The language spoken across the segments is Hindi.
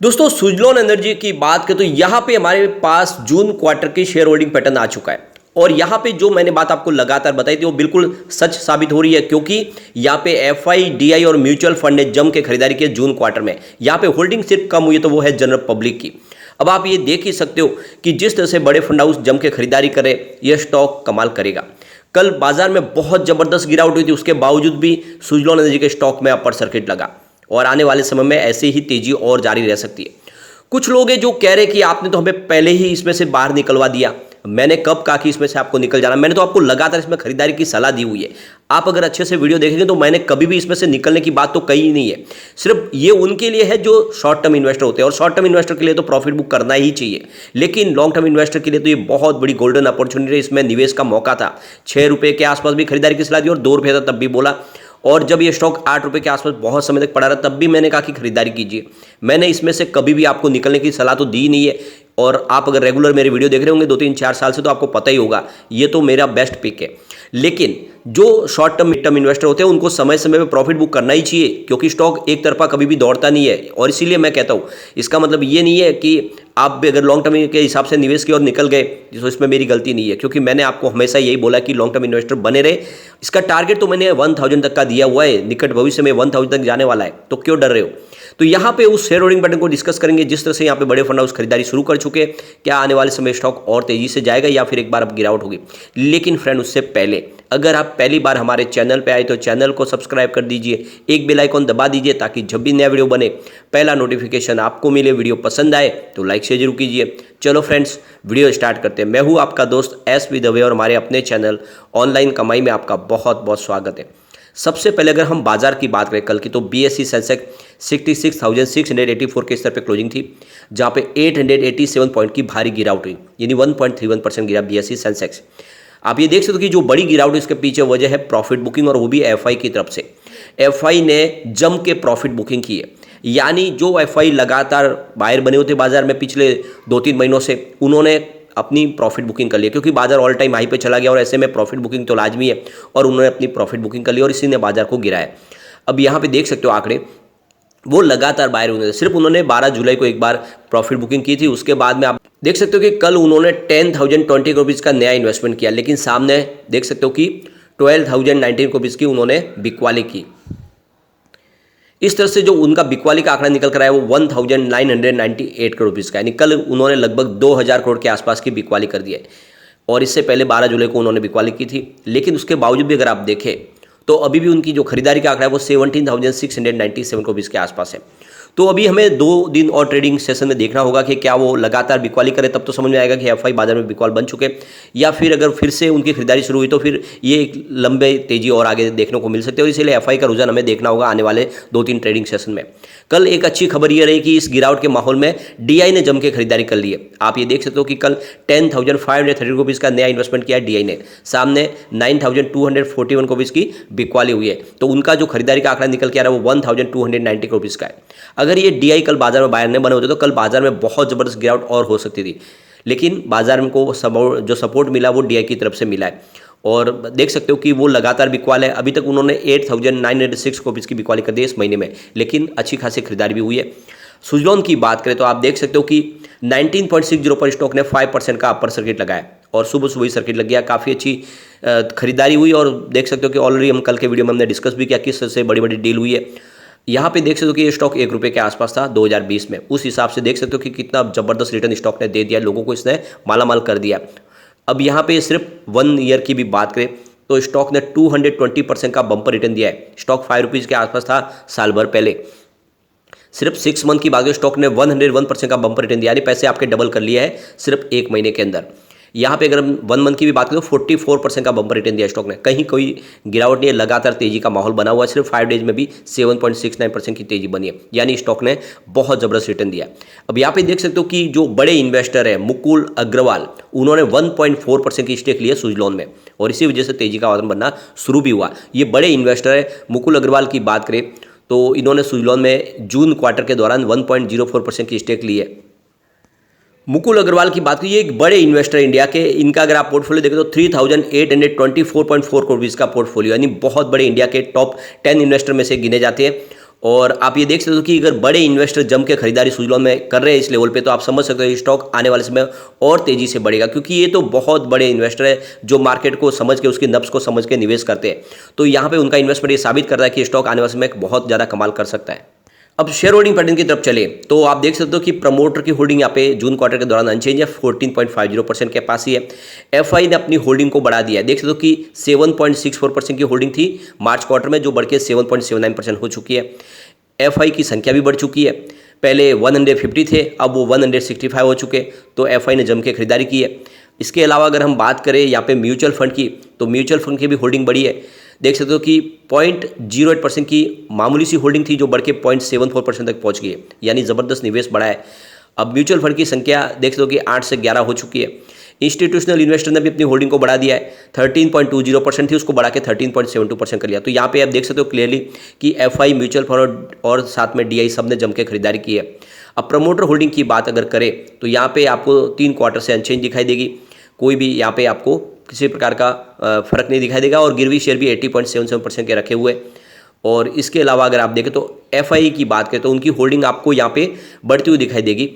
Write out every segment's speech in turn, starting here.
दोस्तों सुजलॉन एनर्जी की बात करें तो यहाँ पे हमारे पास जून क्वार्टर की शेयर होल्डिंग पैटर्न आ चुका है और यहाँ पे जो मैंने बात आपको लगातार बताई थी वो बिल्कुल सच साबित हो रही है, क्योंकि यहाँ पे एफआई, डीआई और म्यूचुअल फंड ने जम के खरीदारी की जून क्वार्टर में। यहाँ पे होल्डिंग सिर्फ कम हुई है तो वो है जनरल पब्लिक की। अब आप ये देख ही सकते हो कि जिस तरह से बड़े फंड हाउस जम के खरीदारी करे, यह स्टॉक कमाल करेगा। कल बाजार में बहुत जबरदस्त गिरावट हुई थी, उसके बावजूद भी सुजलॉन एनर्जी के स्टॉक में अपर सर्किट लगा और आने वाले समय में ऐसे ही तेजी और जारी रह सकती है। कुछ लोग हैं जो कह रहे हैं कि आपने तो हमें पहले ही इसमें से बाहर निकलवा दिया। मैंने कब कहा कि इसमें से आपको निकल जाना? मैंने तो आपको लगातार इसमें खरीदारी की सलाह दी हुई है। आप अगर अच्छे से वीडियो देखेंगे तो मैंने कभी भी इसमें से निकलने की बात तो कही ही नहीं है। सिर्फ ये उनके लिए है जो शॉर्ट टर्म इन्वेस्टर होते हैं, और शॉर्ट टर्म इन्वेस्टर के लिए तो प्रॉफिट बुक करना ही चाहिए, लेकिन लॉन्ग टर्म इन्वेस्टर के लिए तो ये बहुत बड़ी गोल्डन अपॉर्चुनिटी है। इसमें निवेश का मौका था। 6 रुपये के आसपास भी खरीदारी की सलाह दी और 2 रुपये था तब भी बोला, और जब ये स्टॉक 8 रुपये के आसपास बहुत समय तक पड़ा रहा तब भी मैंने कहा कि खरीदारी कीजिए। मैंने इसमें से कभी भी आपको निकलने की सलाह तो दी नहीं है, और आप अगर रेगुलर मेरे वीडियो देख रहे होंगे 2-3-4 साल से तो आपको पता ही होगा ये तो मेरा बेस्ट पिक है। लेकिन जो short term mid term investor होते हैं उनको समय समय पे प्रॉफिट बुक करना ही चाहिए, क्योंकि स्टॉक एक तरफा कभी भी दौड़ता नहीं है। और इसीलिए मैं कहता हूँ, इसका मतलब ये नहीं है कि आप भी अगर लॉन्ग टर्म के हिसाब से निवेश की ओर निकल गए तो इसमें मेरी गलती नहीं है, क्योंकि मैंने आपको हमेशा यही बोला कि लॉन्ग टर्म इन्वेस्टर बने रहे। इसका टारगेट तो मैंने 1000 तक का दिया हुआ है, निकट भविष्य में 1000 तक जाने वाला है, तो क्यों डर रहे हो? तो यहाँ पे उस शेयर होल्डिंग पैटर्न को डिस्कस करेंगे। जिस तरह से यहाँ पे बड़े फंड हाउस खरीदारी शुरू कर चुके, क्या आने वाले समय स्टॉक और तेजी से जाएगा या फिर एक बार अब गिरावट होगी? लेकिन फ्रेंड, उससे पहले अगर आप पहली बार हमारे चैनल पे आए तो चैनल को सब्सक्राइब कर दीजिए, एक बेल आइकॉन दबा दीजिए ताकि जब भी नया वीडियो बने पहला नोटिफिकेशन आपको मिले। वीडियो पसंद आए तो लाइक शेयर जरूर कीजिए। चलो फ्रेंड्स, वीडियो स्टार्ट करते हैं। मैं हूँ आपका दोस्त एसपी दवे और हमारे अपने चैनल ऑनलाइन कमाई में आपका बहुत बहुत स्वागत है। सबसे पहले अगर हम बाजार की बात करें कल की, तो बीएसई सेंसेक्स 66,684 के स्तर पर क्लोजिंग थी, जहां पे 887 पॉइंट की भारी गिरावट हुई, यानी 1.31% गिरा बीएसई सेंसेक्स। आप ये देख सकते हो कि जो बड़ी गिरावट इसके पीछे वजह है प्रॉफिट बुकिंग, और वो भी एफआई की तरफ से। एफआई ने जम के प्रॉफिट बुकिंग की है, यानी जो एफआई लगातार बायर बने होते बाजार में पिछले 2-3 महीनों से, उन्होंने अपनी प्रॉफिट बुकिंग कर ली, क्योंकि बाजार ऑल टाइम हाई पे चला गया और ऐसे में प्रॉफिट बुकिंग तो लाजमी है, और उन्होंने अपनी प्रॉफिट बुकिंग कर ली और इसी ने बाजार को गिराया। अब यहाँ पे देख सकते हो आंकड़े, वो लगातार बायर होने थे। सिर्फ उन्होंने 12 जुलाई को एक बार प्रॉफिट बुकिंग की थी, उसके बाद में आप देख सकते हो कि कल उन्होंने 10,020 रुपीज़ का नया इन्वेस्टमेंट किया, लेकिन सामने देख सकते हो कि 12,019 रुपीज़ की उन्होंने बिकवाली की। इस तरह से जो उनका बिकवाली का आंकड़ा निकल कर आया वो 1998 करोड़ रुपीज़ का, यानी कल उन्होंने लगभग 2000 करोड़ के आसपास की बिकवाली कर दी है। और इससे पहले 12 जुलाई को उन्होंने बिकवाली की थी, लेकिन उसके बावजूद भी अगर आप देखें तो अभी भी उनकी जो खरीदारी का आंकड़ा है वो 17,697 करोड़ रुपीज़ के आसपास है। तो अभी हमें 2 दिन और ट्रेडिंग सेशन में देखना होगा कि क्या वो लगातार बिकवाली करे, तब तो समझ में आएगा कि एफआई बाजार में बिकवाल बन चुके, या फिर अगर फिर से उनकी खरीदारी शुरू हुई तो फिर ये एक लंबे तेजी और आगे देखने को मिल सकते हैं। और इसीलिए एफआई का रुझान हमें देखना होगा आने वाले 2-3 ट्रेडिंग सेशन में। कल एक अच्छी खबर ये रही कि इस गिरावट के माहौल में डीआई ने जम के खरीदारी कर ली है। आप ये देख सकते हो कि कल 10,530 रुपीज़ का नया इन्वेस्टमेंट किया है डीआई ने, सामने 9,241 रुपीज़ की बिकवाली हुई है। तो उनका जो खरीदारी का आंकड़ा निकल के आ रहा है वो 1,290 रुपीज़ का है। अगर ये डीआई कल बाजार में बायर नहीं बने होते तो कल बाजार में बहुत ज़बरदस्त गिरावट और हो सकती थी, लेकिन बाजार में को जो सपोर्ट मिला वो डीआई की तरफ से मिला है। और देख सकते हो कि वो लगातार बिकवाल है। अभी तक उन्होंने 8,906 रुपीज़ की बिकवाली कर दी इस महीने में, लेकिन अच्छी खासी खरीदारी भी हुई है। सुजलॉन की बात करें तो आप देख सकते हो कि 19.60 पर स्टॉक ने 5% का अपर सर्किट लगाया और सुबह सुबह ही सर्किट लग गया। काफ़ी अच्छी खरीदारी हुई, और देख सकते हो कि ऑलरेडी हम कल के वीडियो में हमने डिस्कस भी किया किस तरह से बड़ी बड़ी डील हुई है। यहाँ पे देख सकते हो कि ये स्टॉक 1 रुपये के आसपास था 2020 में। उस हिसाब से देख सकते हो कि कितना जबरदस्त रिटर्न स्टॉक ने दे दिया, लोगों को इसने मालामाल कर दिया। अब यहाँ पे सिर्फ 1 ईयर की भी बात करें तो स्टॉक ने 220% का बम्पर रिटर्न दिया है। स्टॉक 5 रुपीज़ के आसपास था साल भर पहले। सिर्फ 6 मंथ की बात करें स्टॉक ने 101% का बम्पर रिटर्न दिया, यानी पैसे आपके डबल कर लिए है सिर्फ 1 महीने के अंदर। यहाँ पे अगर हम 1 मंथ की भी बात करें तो 44% का बम्पर रिटर्न दिया स्टॉक ने। कहीं कोई गिरावट नहीं है, लगातार तेजी का माहौल बना हुआ है। सिर्फ 5 डेज में भी 7.69% की तेजी बनी है, यानी स्टॉक ने बहुत जबरदस्त रिटर्न दिया। अब यहाँ पे देख सकते हो कि जो बड़े इन्वेस्टर है मुकुल अग्रवाल, उन्होंने 1.4% की स्टेक ली है सुजलॉन में, और इसी वजह से तेजी का वातावरण बनना शुरू भी हुआ। ये बड़े इन्वेस्टर है। मुकुल अग्रवाल की बात करें तो इन्होंने सुजलॉन में जून क्वार्टर के दौरान 1.04% की स्टेक ली है। मुकुल अग्रवाल की बात करिए, एक बड़े इन्वेस्टर इंडिया के, इनका अगर आप पोर्टफोलियो देखें तो 3,824.4 करोड़ रुपीज़ का पोर्टफोलियो, यानी बहुत बड़े इंडिया के टॉप 10 इन्वेस्टर में से गिने जाते हैं। और आप ये देख सकते हो कि अगर बड़े इन्वेस्टर जम के खरीदारी सुजलॉन में कर रहे हैं इस लेवल पे, तो आप समझ सकते हो ये स्टॉक आने वाले समय और तेजी से बढ़ेगा, क्योंकि ये तो बहुत बड़े इन्वेस्टर है जो मार्केट को समझ के, उसकी नब्ज को समझ के निवेश करते हैं। तो यहाँ पे उनका इन्वेस्टमेंट ये साबित कर रहा है कि स्टॉक आने वाले समय बहुत ज़्यादा कमाल कर सकता है। अब शेयर होल्डिंग पैटर्न की तरफ चले तो आप देख सकते हो कि प्रमोटर की होल्डिंग यहाँ पे जून क्वार्टर के दौरान अनचेंज है, 14.50% के पास ही है। एफआई ने अपनी होल्डिंग को बढ़ा दिया है, देख सकते हो कि 7.64% की होल्डिंग थी मार्च क्वार्टर में, जो बढ़ के 7.79% हो चुकी है। एफआई की संख्या भी बढ़ चुकी है, पहले 150 थे, अब वो 165 हो चुके, तो एफआई ने जम के खरीदारी की है। इसके अलावा अगर हम बात करें यहाँ पे म्यूचुअल फंड की, तो म्यूचुअल फंड की भी होल्डिंग बढ़ी है, देख सकते हो कि 0.08% की मामूली सी होल्डिंग थी जो बढ़ के 0.74% तक पहुंच गई है, यानी ज़बरदस्त निवेश बढ़ा है। अब म्यूचुअल फंड की संख्या देख सकते हो कि 8 से 11 हो चुकी है। इंस्टीट्यूशनल इन्वेस्टर ने भी अपनी होल्डिंग को बढ़ा दिया है, 13.20% थी, उसको बढ़ा के 13.72% कर लिया। तो यहाँ पे आप देख सकते हो क्लियरली कि एफआई, म्यूचुअल फंड और साथ में डीआई सब ने जम के खरीदारी की है। अब प्रमोटर होल्डिंग की बात अगर करें तो यहाँ पे आपको 3 क्वार्टर से अनचेंज दिखाई देगी, कोई भी यहाँ पे आपको किसी प्रकार का फर्क नहीं दिखाई देगा, और गिरवी शेयर भी 80.77% के रखे हुए। और इसके अलावा अगर आप देखें तो एफआई की बात करें तो उनकी होल्डिंग आपको यहाँ पे बढ़ती हुई दिखाई देगी।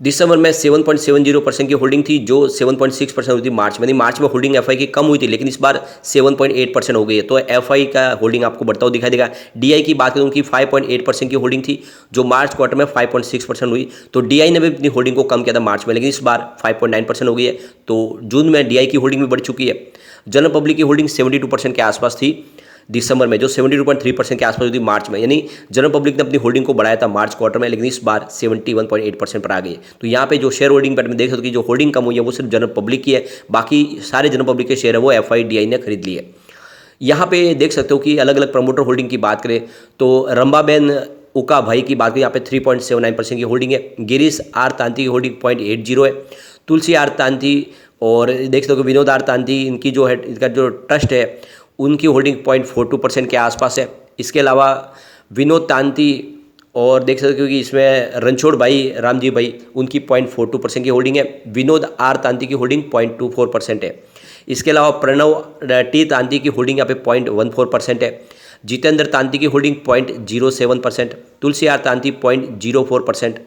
दिसंबर में 7.70% की होल्डिंग थी, जो 7.6% हुई थी मार्च में। मार्च में होल्डिंग एफआई की कम हुई थी, लेकिन इस बार 7.8% हो गई है, तो एफआई का होल्डिंग आपको बढ़ता हुआ दिखाई देगा। डीआई की बात करें उनकी 5.8% की होल्डिंग थी, जो मार्च क्वार्टर में 5.6% हुई, तो डीआई ने भी अपनी होल्डिंग को कम किया था मार्च में, लेकिन इस बार 5.9% हो गई है। तो जून में डीआई की होल्डिंग भी बढ़ चुकी है। जनरल पब्लिक की होल्डिंग 72% के आसपास थी दिसंबर में, जो 72.3% के आसपास हुई थी मार्च में, यानी जनरल पब्लिक ने अपनी होल्डिंग को बढ़ाया था मार्च क्वार्टर में, लेकिन इस बार 71.8% पर आ गई है। तो यहाँ पे जो शेयर होल्डिंग पैटर्न में देख सकते हो कि जो होल्डिंग कम हुई है वो सिर्फ जनरल पब्लिक की है, बाकी सारे जनरल पब्लिक के शेयर है वो एफआई, डीआई ने खरीद लिए। यहाँ पे देख सकते हो कि अलग अलग प्रमोटर होल्डिंग की बात करें तो रंबाबेन उका भाई की बात करें, यहाँ पे 3.79% की होल्डिंग है। गिरीश आर तांती की होल्डिंग 0.80 है। तुलसी आर तांती और देख सकते हो कि विनोद आर तांती, इनकी जो है, इनका जो ट्रस्ट है उनकी होल्डिंग 0.42% के आसपास है। इसके अलावा विनोद तांती और देख सकते हो कि इसमें रणछोड़ भाई, रामजी भाई, उनकी 0.42% की होल्डिंग है। विनोद आर तांती की होल्डिंग 0.24% है। इसके अलावा प्रणव टी तांती की होल्डिंग यहाँ पे 0.14% है। जितेंद्र तांती की होल्डिंग 0.07%, तुलसी आर तांती 0.04%।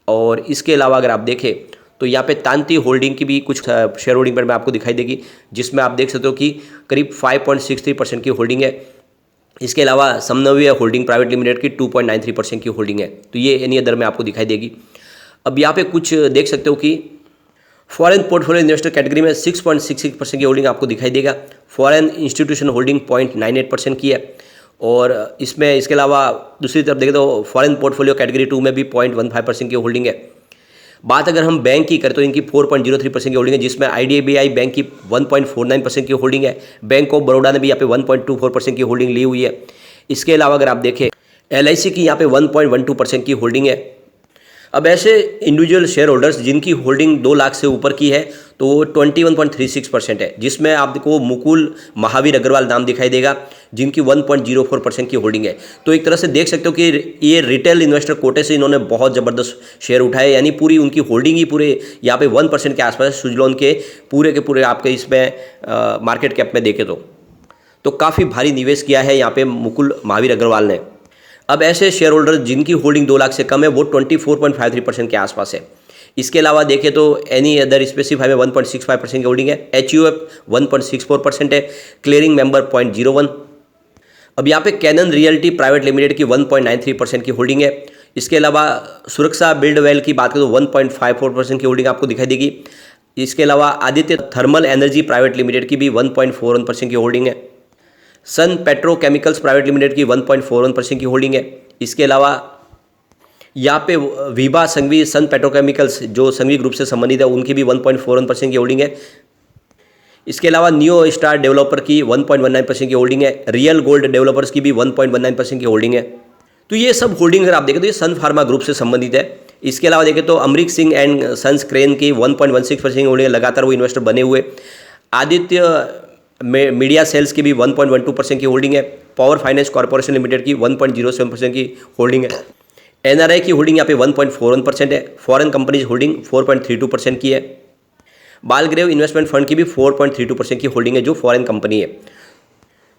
और इसके अलावा अगर आप देखें तो यहाँ पे तांती होल्डिंग की भी कुछ शेयर होल्डिंग पर मैं आपको दिखाई देगी, जिसमें आप देख सकते हो कि करीब 5.63% की होल्डिंग है। इसके अलावा समनव्य होल्डिंग प्राइवेट लिमिटेड की 2.93% की होल्डिंग है, तो ये एनी अदर में आपको दिखाई देगी। अब यहाँ पे कुछ देख सकते हो कि फॉरेन पोर्टफोलियो इन्वेस्टर कैटेगरी में 6.66% की होल्डिंग आपको दिखाई देगा। फॉरेन इंस्टीट्यूशन होल्डिंग 0.98% की है। और इसमें इसके अलावा दूसरी तरफ देखें तो फॉरेन पोर्टफोलियो कैटेगरी 2 में भी 0.15% की होल्डिंग है। बात अगर हम बैंक की करें तो इनकी 4.03% की होल्डिंग है, जिसमें आईडीबीआई बैंक की 1.49% की होल्डिंग है। बैंक ऑफ बड़ौदा ने भी यहाँ पे 1.24% की होल्डिंग ली हुई है। इसके अलावा अगर आप देखें एलआईसी की यहाँ पे 1.12% की होल्डिंग है। अब ऐसे इंडिविजुअल शेयर होल्डर्स जिनकी होल्डिंग 2 लाख से ऊपर की है तो 21.36% है, जिसमें आपको मुकुल महावीर अग्रवाल नाम दिखाई देगा, जिनकी 1.04% की होल्डिंग है। तो एक तरह से देख सकते हो कि ये रिटेल इन्वेस्टर कोटे से इन्होंने बहुत ज़बरदस्त शेयर उठाए, यानी पूरी उनकी होल्डिंग ही पूरे यहाँ पे 1% के आसपास है सुजलॉन के पूरे आपके इसमें मार्केट कैप में देखें तो काफ़ी भारी निवेश किया है यहाँ पे मुकुल महावीर अग्रवाल ने। अब ऐसे शेयर होल्डर जिनकी होल्डिंग 2 लाख से कम है वो 24.53% के आसपास है। इसके अलावा देखें तो एनी अदर स्पेसिफाई में 1.65% की होल्डिंग है। HUF 1.64% है। Clearing member 0.01। अब यहाँ पे कैनन रियल्टी प्राइवेट लिमिटेड की 1.93% की होल्डिंग है। इसके अलावा सुरक्षा बिल्डवेल की बात करें तो 1.54% की होल्डिंग आपको दिखाई देगी। इसके अलावा Aditya thermal energy private limited की भी 1.41% की होल्डिंग है। सन पेट्रोकेमिकल्स प्राइवेट लिमिटेड की 1.41% की होल्डिंग है। इसके अलावा यहाँ पे विभा संघवी सन पेट्रोकेमिकल्स जो संघवी ग्रुप से संबंधित है उनकी भी 1.41% की होल्डिंग है। इसके अलावा नियो स्टार डेवलपर की 1.19% की होल्डिंग है। रियल गोल्ड डेवलपर्स की भी 1.19% की होल्डिंग है। तो ये सब होल्डिंग अगर आप देखें तो ये सन फार्मा ग्रुप से संबंधित है। इसके अलावा देखें तो Amrik Singh and sons crane की 1.16% की होल्डिंग है, लगातार वो इन्वेस्टर बने हुए। आदित्य मीडिया सेल्स की भी 1.12% की होल्डिंग है। पावर फाइनेंस कॉर्पोरेशन लिमिटेड की 1.07% की होल्डिंग है। एनआरआई की होल्डिंग यहाँ पे 1.41% है। फॉरेन कंपनीज होल्डिंग 4.32% की है। बालग्रेव इन्वेस्टमेंट फंड की भी 4.32% की होल्डिंग है जो फॉरेन कंपनी है।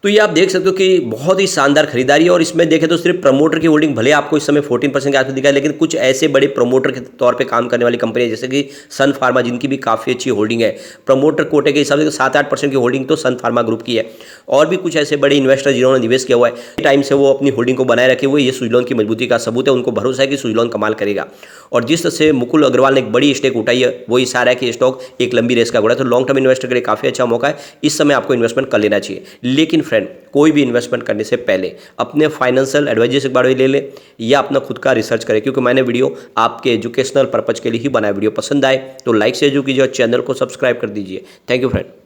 तो ये आप देख सकते हो कि बहुत ही शानदार खरीदारी है और इसमें देखें तो सिर्फ प्रमोटर की होल्डिंग भले आपको इस समय 14% के आसपास दिखा है, लेकिन कुछ ऐसे बड़े प्रमोटर के तौर पे काम करने वाली कंपनी जैसे कि सन फार्मा, जिनकी भी काफ़ी अच्छी होल्डिंग है प्रमोटर कोटे के हिसाब से 7-8% की होल्डिंग तो सन फार्मा ग्रुप की है। और भी कुछ ऐसे बड़े इन्वेस्टर जिन्होंने निवेश किया हुआ है टाइम से वो अपनी होल्डिंग को बनाए रखे हुए, ये सुजलॉन की मजबूती का सबूत है। उनको भरोसा है कि सुजलॉन कमाल करेगा और जिस तरह से मुकुल अग्रवाल ने एक बड़ी स्टेक उठाई है वो इशारा है कि स्टॉक एक लंबी रेस का घोड़ा है। तो लॉन्ग टर्म इन्वेस्टर के लिए काफ़ी अच्छा मौका है, इस समय आपको इन्वेस्टमेंट कर लेना चाहिए। लेकिन फ्रेंड, कोई भी इन्वेस्टमेंट करने से पहले अपने फाइनेंशियल एडवाइजर से एक बार ले लें या अपना खुद का रिसर्च करें, क्योंकि मैंने वीडियो आपके एजुकेशनल पर्पज के लिए ही बनाया। वीडियो पसंद आए तो लाइक शेयर कीजिए और चैनल को सब्सक्राइब कर दीजिए। Thank you friend.